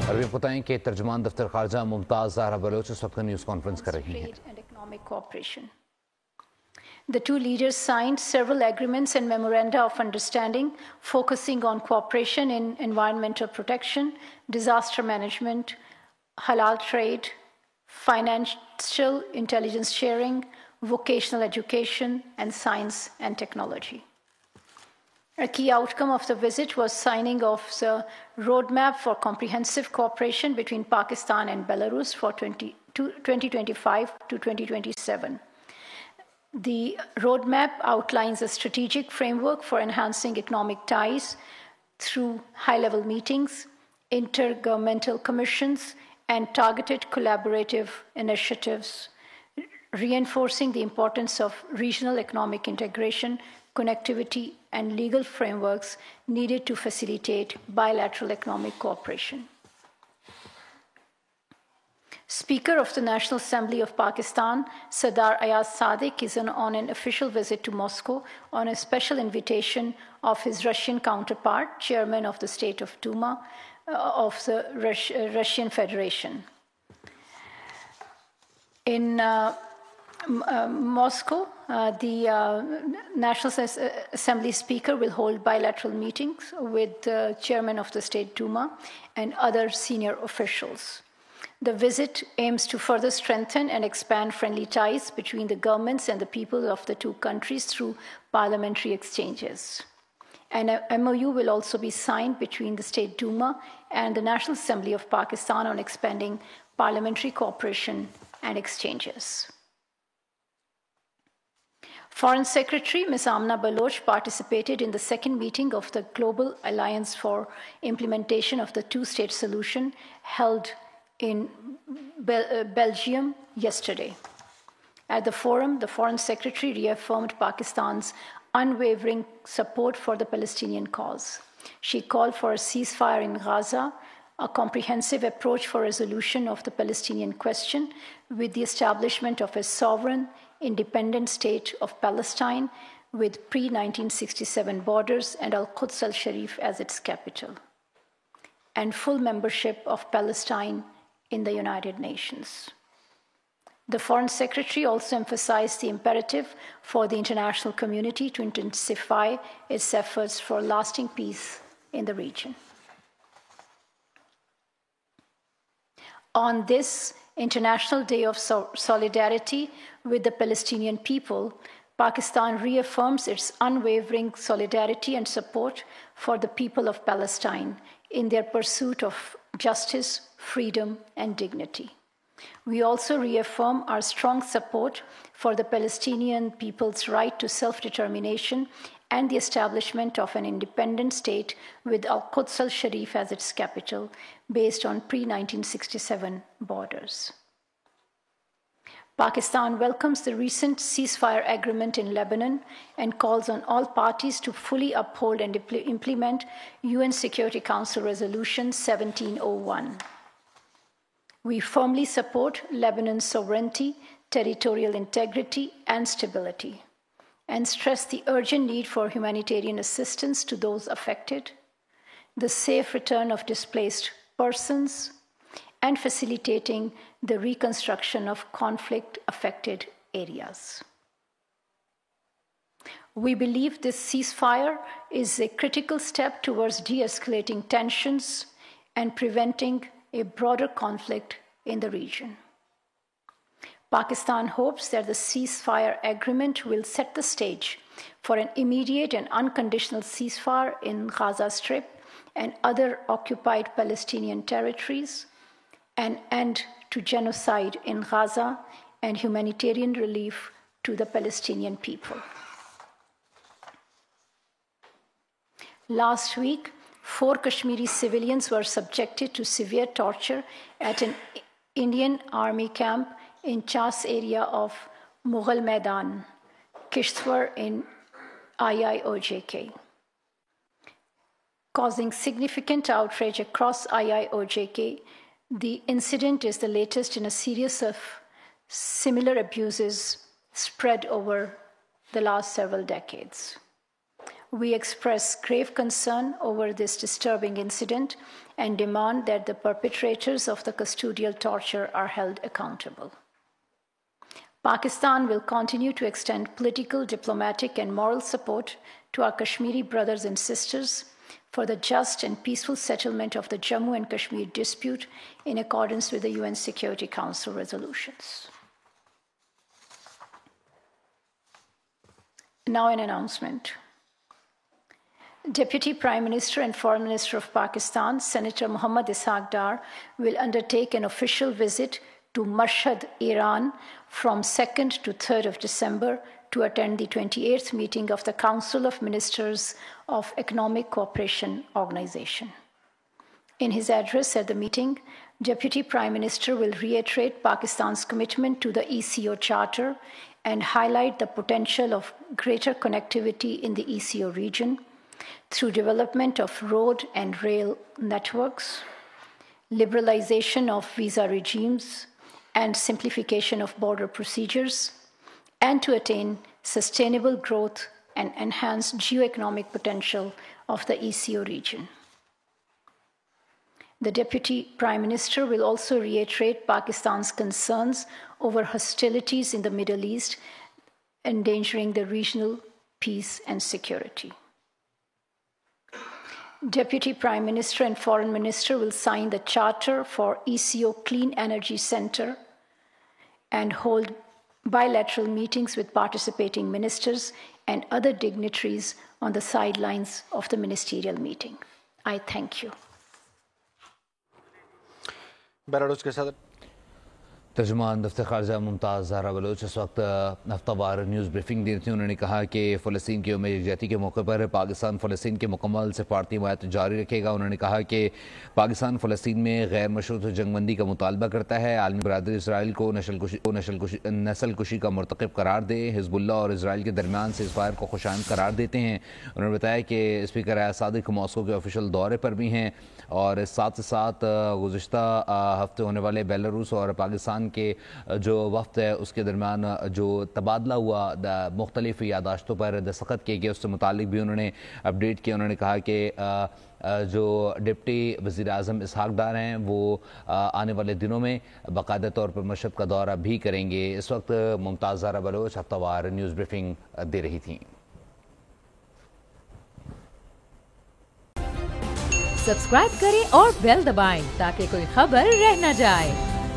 अरबी बताएं कि तर्जुमान दफ्तर खारजा मुमताज़ ज़हरा बलोच इस वक्त न्यूज़ कॉन्फ्रेंस कर रही हैं। The two leaders signed several agreements and memoranda of understanding focusing on cooperation in environmental protection, disaster management, halal trade, financial intelligence sharing, vocational education, and science and technology. A key outcome of the visit was signing of the roadmap for comprehensive cooperation between Pakistan and Belarus for 2025 to 2027. The roadmap outlines a strategic framework for enhancing economic ties through high-level meetings, intergovernmental commissions, and targeted collaborative initiatives, reinforcing the importance of regional economic integration, connectivity, and legal frameworks needed to facilitate bilateral economic cooperation. Speaker of the National Assembly of Pakistan, Sardar Ayaz Sadiq, is on an official visit to Moscow on a special invitation of his Russian counterpart, chairman of the State of Duma of the Russian Federation. In Moscow, the National Assembly Speaker will hold bilateral meetings with the chairman of the State Duma and other senior officials. The visit aims to further strengthen and expand friendly ties between the governments and the people of the two countries through parliamentary exchanges. An MOU will also be signed between the State Duma and the National Assembly of Pakistan on expanding parliamentary cooperation and exchanges. Foreign Secretary Ms. Amna Baloch participated in the second meeting of the Global Alliance for Implementation of the Two-State Solution held in Belgium yesterday. At the forum, the Foreign Secretary reaffirmed Pakistan's unwavering support for the Palestinian cause. She called for a ceasefire in Gaza, a comprehensive approach for resolution of the Palestinian question with the establishment of a sovereign, independent state of Palestine with pre-1967 borders and Al-Quds al-Sharif as its capital, and full membership of Palestine in the United Nations. The Foreign Secretary also emphasized the imperative for the international community to intensify its efforts for lasting peace in the region. On this International Day of Solidarity with the Palestinian people, Pakistan reaffirms its unwavering solidarity and support for the people of Palestine in their pursuit of justice, freedom, and dignity. We also reaffirm our strong support for the Palestinian people's right to self-determination and the establishment of an independent state with Al-Quds al-Sharif as its capital, based on pre-1967 borders. Pakistan welcomes the recent ceasefire agreement in Lebanon and calls on all parties to fully uphold and implement UN Security Council Resolution 1701. We firmly support Lebanon's sovereignty, territorial integrity, and stability, and stress the urgent need for humanitarian assistance to those affected, the safe return of displaced persons, and facilitating the reconstruction of conflict-affected areas. We believe this ceasefire is a critical step towards de-escalating tensions and preventing a broader conflict in the region. Pakistan hopes that the ceasefire agreement will set the stage for an immediate and unconditional ceasefire in Gaza Strip and other occupied Palestinian territories, an end to genocide in Gaza, and humanitarian relief to the Palestinian people. Last week, 4 Kashmiri civilians were subjected to severe torture at an Indian Army camp in Chas area of Mughal Maidan, Kishtwar in IIOJK, causing significant outrage across IIOJK. The incident is the latest in a series of similar abuses spread over the last several decades. We express grave concern over this disturbing incident and demand that the perpetrators of the custodial torture are held accountable. Pakistan will continue to extend political, diplomatic, and moral support to our Kashmiri brothers and sisters for the just and peaceful settlement of the Jammu and Kashmir dispute in accordance with the UN Security Council resolutions. Now an announcement. Deputy Prime Minister and Foreign Minister of Pakistan, Senator Muhammad Ishaq Dar, will undertake an official visit to Mashhad, Iran from 2nd to 3rd of December to attend the 28th meeting of the Council of Ministers of Economic Cooperation Organization. In his address at the meeting, Deputy Prime Minister will reiterate Pakistan's commitment to the ECO Charter and highlight the potential of greater connectivity in the ECO region through development of road and rail networks, liberalization of visa regimes, and simplification of border procedures, and to attain sustainable growth and enhance geoeconomic potential of the ECO region. The Deputy Prime Minister will also reiterate Pakistan's concerns over hostilities in the Middle East, endangering the regional peace and security. Deputy Prime Minister and Foreign Minister will sign the Charter for ECO Clean Energy Center and hold bilateral meetings with participating ministers and other dignitaries on the sidelines of the ministerial meeting. I thank you. तर्जुमान दफ्तर खारजा Mumtaz Zahra Bloch इस वक्त हफ्तावार news briefing दी थी। उन्होंने कहा कि फ़लस्तीन की यौम यकजहती के मौके पर पाकिस्तान फ़लस्तीन के मुकम्मल सिफारती हिमायत जारी रखेगा। उन्होंने कहा कि पाकिस्तान फ़लस्तीन में गैर मशरूत जंगबंदी का मुतालबा करता है। आलमी बरादरी इसराइल को नस्ल कुशी का मरतकब करार दे। हिज़्बुल्लाह और इसराइल के दरमियान सीज़फायर को खुशाइंद करार देते हैं। उन्होंने बताया कि स्पीकर सादिक मॉस्को के ऑफिशियल दौरे पर भी हैं और साथ साथ गुज़िश्ता हफ्ते होने वाले बेलारूस और पाकिस्तान के जो वफ्द है उसके दरमियान जो तबादला हुआ मुख्तलिफ यादाश्तों पर दस्तखत किए गए उससे मुतालिक भी उन्होंने अपडेट किया। उन्होंने कहा कि जो डिप्टी वज़ीर आज़म इसहाक डार हैं वो आने वाले दिनों में बाकायदा तौर पर मशहद का दौरा भी करेंगे। इस वक्त मुमताज़ ज़हरा बलोच हफ्तावार न्यूज़ ब्रीफिंग दे रही थी। सब्सक्राइब करें और बेल दबाएं ताकि कोई खबर रह न जाए।